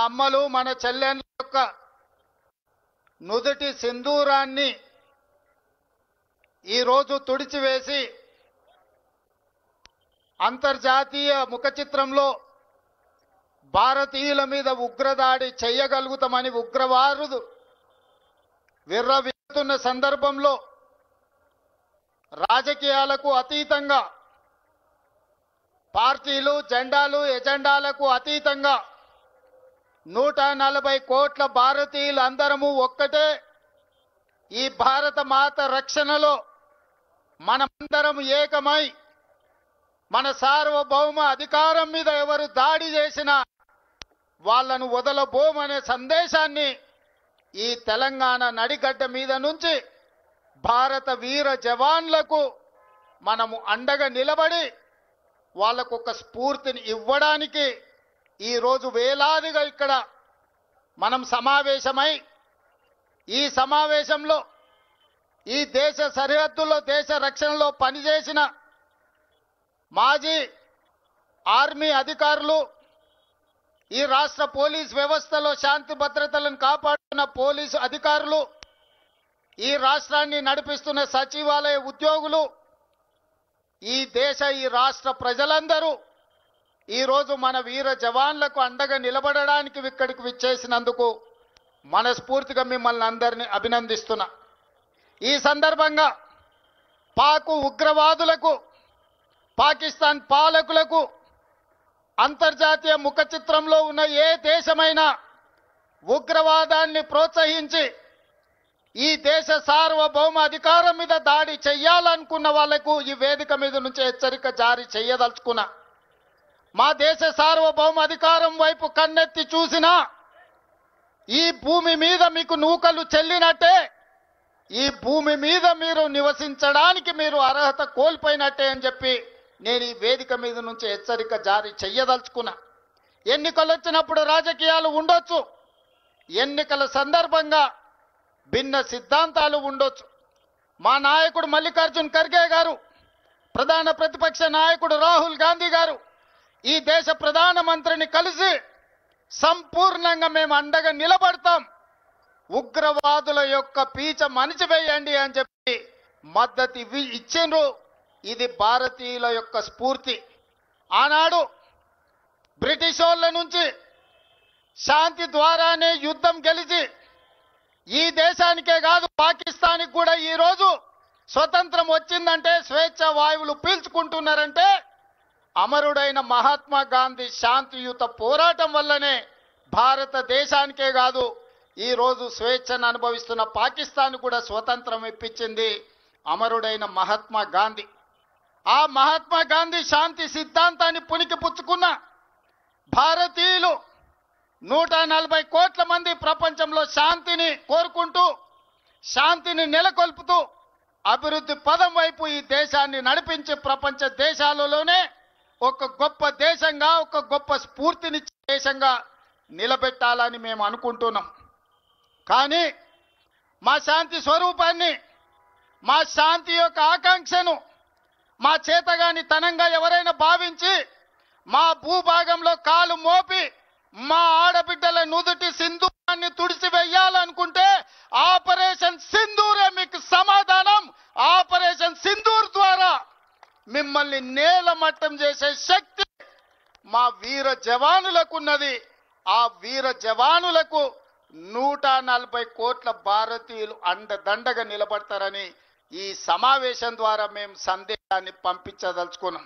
అమ్మలు మన చెల్లెళ్ళ యొక్క నుదుటి సింధూరాన్ని ఈరోజు తుడిచివేసి అంతర్జాతీయ ముఖ చిత్రంలో భారతీయుల మీద ఉగ్రదాడి చేయగలుగుతామని ఉగ్రవాదులు విర్రవీగుతున్న సందర్భంలో రాజకీయాలకు అతీతంగా పార్టీలు జెండాలు ఎజెండాలకు అతీతంగా 140 కోట్ల భారతీయులు అందరము ఒక్కటే ఈ భారత మాత రక్షణలో మనమందరం ఏకమై మన సార్వభౌమ అధికారం మీద ఎవరు దాడి చేసినా వాళ్ళను వదలబోమనే సందేశాన్ని ఈ తెలంగాణ నడిగడ్డ మీద నుంచి భారత వీర జవాన్లకు మనము అండగా నిలబడి వాళ్ళకు ఒక స్ఫూర్తిని ఇవ్వడానికి ఈ రోజు వేలాదిగా ఇక్కడ మనం సమావేశమై ఈ సమావేశంలో ఈ దేశ సరిహద్దుల్లో దేశ రక్షణలో పనిచేసిన మాజీ ఆర్మీ అధికారులు ఈ రాష్ట్ర పోలీస్ వ్యవస్థలో శాంతి భద్రతలను కాపాడుతున్న పోలీసు అధికారులు ఈ రాష్ట్రాన్ని నడిపిస్తున్న సచివాలయ ఉద్యోగులు ఈ రాష్ట్ర ప్రజలందరూ ఈ రోజు మన వీర జవాన్లకు అండగా నిలబడడానికి ఇక్కడికి విచ్చేసినందుకు మనస్ఫూర్తిగా మిమ్మల్ని అందరినీ అభినందిస్తున్నా। ఈ సందర్భంగా పాక్ ఉగ్రవాదులకు పాకిస్తాన్ పాలకులకు అంతర్జాతీయ ముఖ చిత్రంలో ఉన్న ఏ దేశమైనా ఉగ్రవాదాన్ని ప్రోత్సహించి ఈ దేశ సార్వభౌమ అధికారం మీద దాడి చేయాలనుకున్న వాళ్లకు ఈ వేదిక మీద నుంచి హెచ్చరిక జారీ చేయదలుచుకున్నా। మా దేశ సార్వభౌమ అధికారం వైపు కన్నెత్తి చూసినా ఈ భూమి మీద మీకు నూకలు చెల్లినట్టే ఈ భూమి మీద మీరు నివసించడానికి మీరు అర్హత కోల్పోయినట్టే అని చెప్పి నేను ఈ వేదిక మీద నుంచి హెచ్చరిక జారీ చేయదలుచుకున్నా। ఎన్నికలు వచ్చినప్పుడు రాజకీయాలు ఉండొచ్చు, ఎన్నికల సందర్భంగా భిన్న సిద్ధాంతాలు ఉండొచ్చు। మా నాయకుడు మల్లికార్జున్ ఖర్గే గారు, ప్రధాన ప్రతిపక్ష నాయకుడు రాహుల్ గాంధీ గారు ఈ దేశ ప్రధానమంత్రిని కలిసి సంపూర్ణంగా మేము అండగా నిలబడతాం, ఉగ్రవాదుల యొక్క పీచ మణిచివేయండి అని చెప్పి మద్దతు ఇచ్చిండ్రు। ఇది భారతీయుల యొక్క స్ఫూర్తి। ఆనాడు బ్రిటిష్ వాళ్ళ నుంచి శాంతి ద్వారానే యుద్ధం గెలిచి ఈ దేశానికే కాదు పాకిస్తాన్కి కూడా ఈ రోజు స్వతంత్రం వచ్చిందంటే స్వేచ్ఛ వాయువులు పీల్చుకుంటున్నారంటే అమరుడైన మహాత్మా గాంధీ శాంతియుత పోరాటం వల్లనే భారతదేశానికే కాదు ఈ రోజు స్వేచ్ఛను అనుభవిస్తున్న పాకిస్తాన్ కూడా స్వతంత్రం ఇప్పించింది అమరుడైన మహాత్మా గాంధీ। ఆ మహాత్మా గాంధీ శాంతి సిద్ధాంతాన్ని పుణికిపుచ్చుకున్న భారతీయులు 140 కోట్ల మంది ప్రపంచంలో శాంతిని కోరుకుంటూ శాంతిని నెలకొల్పుతూ అభివృద్ధి పదం వైపు ఈ దేశాన్ని నడిపించి ప్రపంచ దేశాలలోనే ఒక గొప్ప దేశంగా ఒక గొప్ప స్ఫూర్తినిచ్చే దేశంగా నిలబెట్టాలని మేము అనుకుంటున్నాం। కానీ మా శాంతి స్వరూపాన్ని మా శాంతి యొక్క ఆకాంక్షను మా చేతగాని తనంగా ఎవరైనా భావించి మా భూభాగంలో కాలు మోపి మా ఆడబిడ్డల నుదుటి సింధూరాన్ని తుడిచివేయాలనుకుంటే ఆపరేషన్ సింధూరే మీకు సమాధానం। ఆపరేషన్ సింధూర్ ద్వారా మిమ్మల్ని నేలమట్టం చేసే శక్తి మా వీర జవానులకు ఉన్నది। ఆ వీర జవానులకు 140 కోట్ల భారతీయులు అండదండగా నిలబడతారని ఈ సమావేశం ద్వారా మేము సందేశాన్ని పంపించదలుచుకున్నాం।